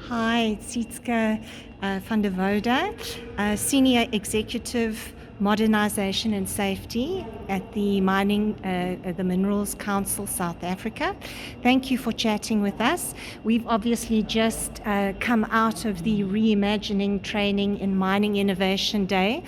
Hi, Sietse van der Woude, Senior Executive Modernisation and Safety at the the Minerals Council South Africa. Thank you for chatting with us. We've obviously just come out of the Reimagining Training in Mining Innovation Day,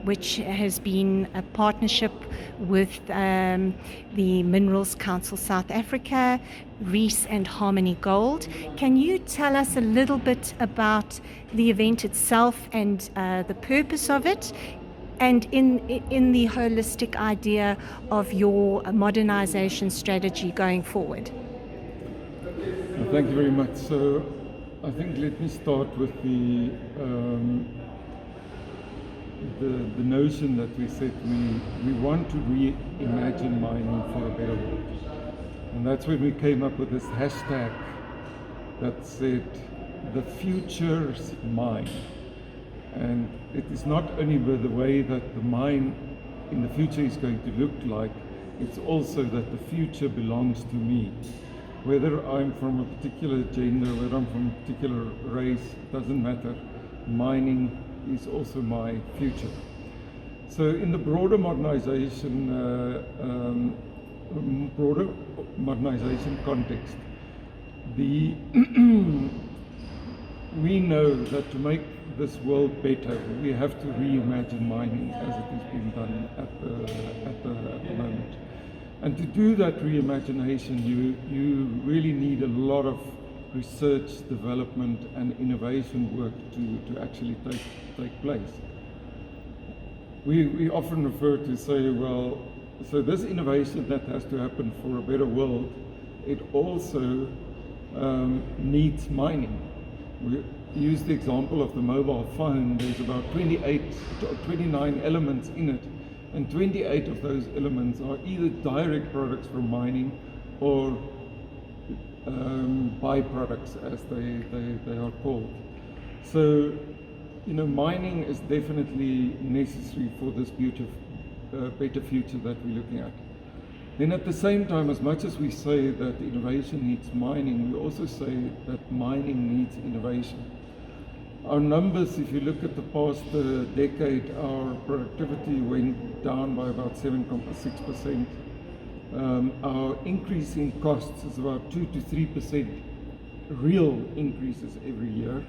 which has been a partnership with the Minerals Council South Africa, Reese and Harmony Gold. Can you tell us a little bit about the event itself and the purpose of it, and in the holistic idea of your modernization strategy going forward? Thank you very much. So I think let me start with the notion that we said we want to reimagine mining for a better world. And that's when we came up with this hashtag that said, the future's mine. And it is not only the way that the mine in the future is going to look like, it's also that the future belongs to me. Whether I'm from a particular gender, whether I'm from a particular race, it doesn't matter. Mining is also my future. So in the broader modernization context, we know that to make this world better, we have to reimagine mining as it is being done at the moment. And to do that reimagination, you really need a lot of research, development, and innovation work to actually take place. We often refer to say, well, so this innovation that has to happen for a better world, it also needs mining. We use the example of the mobile phone. There's about 29 elements in it, and 28 of those elements are either direct products from mining or byproducts, as they are called. So, mining is definitely necessary for this better future that we're looking at. Then at the same time, as much as we say that innovation needs mining, we also say that mining needs innovation. Our numbers, if you look at the past decade, our productivity went down by about 7.6%. Our increase in costs is about 2 to 3% real increases every year.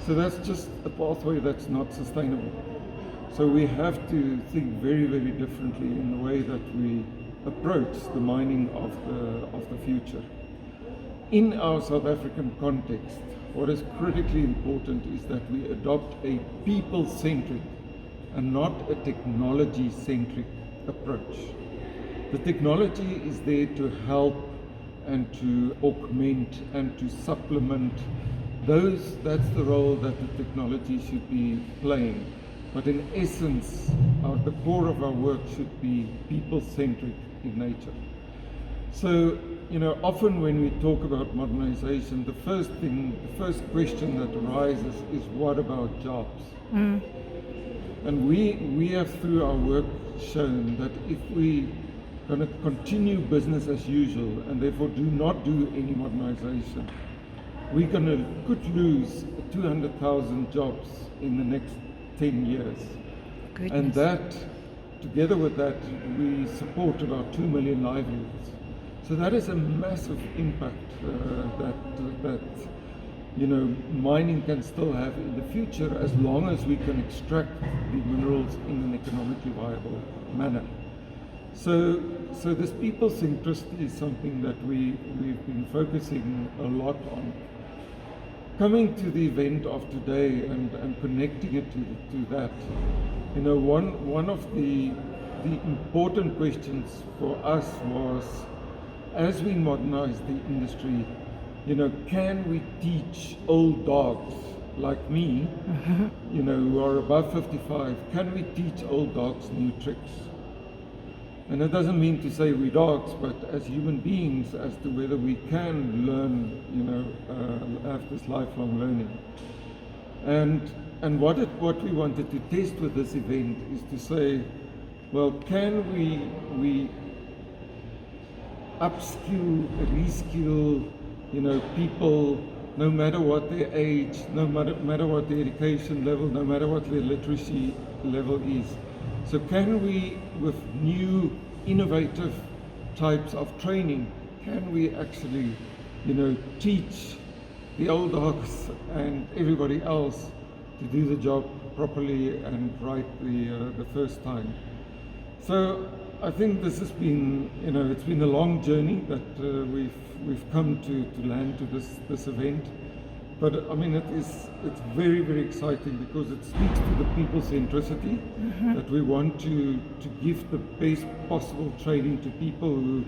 So that's just a pathway that's not sustainable. So we have to think very, very differently in the way that we approach the mining of the future. In our South African context, what is critically important is that we adopt a people-centric and not a technology-centric approach. The technology is there to help and to augment and to supplement. That's the role that the technology should be playing. But in essence, the core of our work should be people-centric in nature. So, often when we talk about modernization, the first question that arises is, what about jobs? Mm. And we have, through our work, shown that if we going to continue business as usual and therefore do not do any modernization, we could lose 200,000 jobs in the next 10 years. Goodness. And that, together with that, we support about 2 million livelihoods. So that is a massive impact that mining can still have in the future, as long as we can extract the minerals in an economically viable manner. So this people centricity is something that we've been focusing a lot on. Coming to the event of today and connecting it to that, one of the important questions for us was, as we modernize the industry, can we teach old dogs like me, who are above 55, can we teach old dogs new tricks? And it doesn't mean to say we're dogs, but as human beings, as to whether we can learn, have this lifelong learning. And what we wanted to test with this event is to say, well, can we upskill, reskill, people no matter what their age, no matter what their education level, no matter what their literacy level is. So can we, with new innovative types of training, can we actually, teach the old dogs and everybody else to do the job properly and right the first time? So I think this has been, it's been a long journey that we've come to land to this event. But I mean, it's very, very exciting because it speaks to the people centricity, that we want to give the best possible training to people who,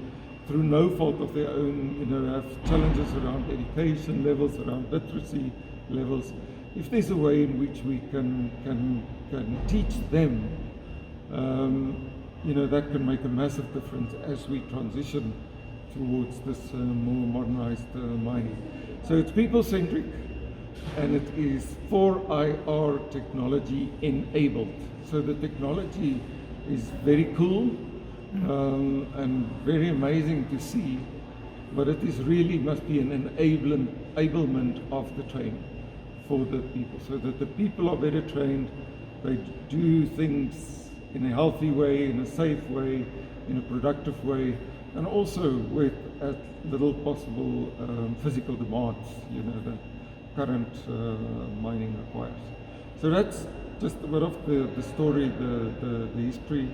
through no fault of their own, have challenges around education levels, around literacy levels. If there's a way in which we can teach them, that can make a massive difference as we transition towards this more modernized mining. So it's people-centric, and it is 4IR technology enabled. So the technology is very cool and very amazing to see, but it is really must be an enablement of the training for the people, so that the people are better trained, they do things in a healthy way, in a safe way, in a productive way, and also with as little possible physical demands, that current mining requires. So that's just a bit of the story, the history,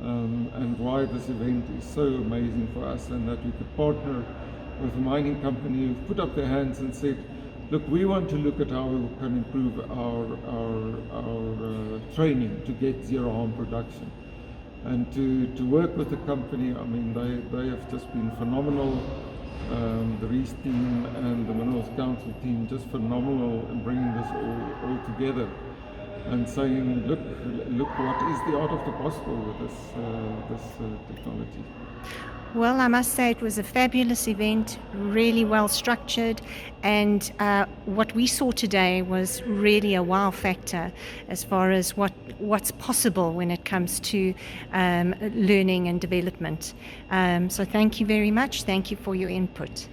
and why this event is so amazing for us, and that we could partner with a mining company who put up their hands and said, look, we want to look at how we can improve our training to get zero harm production. And to work with the company, I mean, they have just been phenomenal. The Reese team and the Minerals Council team, just phenomenal in bringing this all together and saying, look what is the art of the possible with this technology. Well, I must say it was a fabulous event, really well structured, and what we saw today was really a wow factor as far as what's possible when it comes to learning and development. So thank you very much. Thank you for your input.